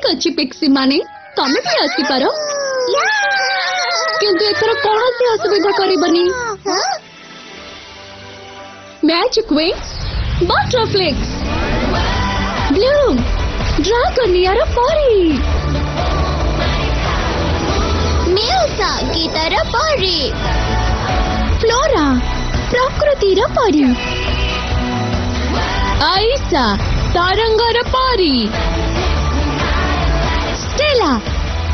ठीक अच्छी पिक्सी माने तमे भी आसी पारो किंतु एथर कौन सी असुविधा करिबनी मैजिक विंग्स बटरफ्लिक्स ब्लूम ड्रैगनियर परी मिल्सा गीतर परी फ्लोरा प्रकृतिर परी आइसा तरंगर परी स्टेला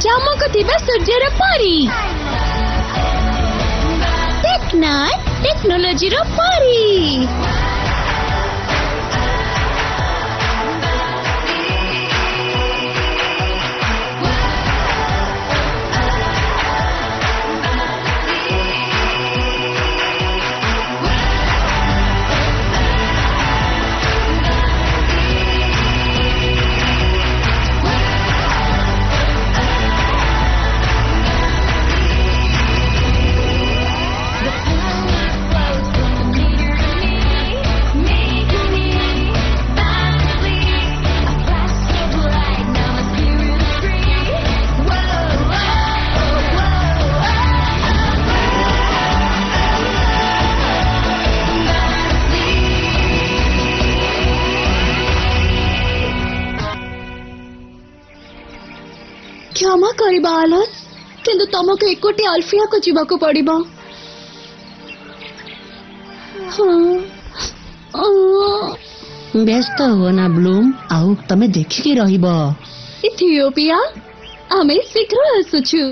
चमकुथिबा सूर्यर परी टेक्ना टेक्नोलोजी परी क्षमा करिबा आलस किंतु तुमको एकोटी अल्फिया को जीवा को पड़िबा व्यस्त हो ना ब्लूम आउ तमे देखिकी रहिबो इथियोपिया आमे शीघ्र आसुछु।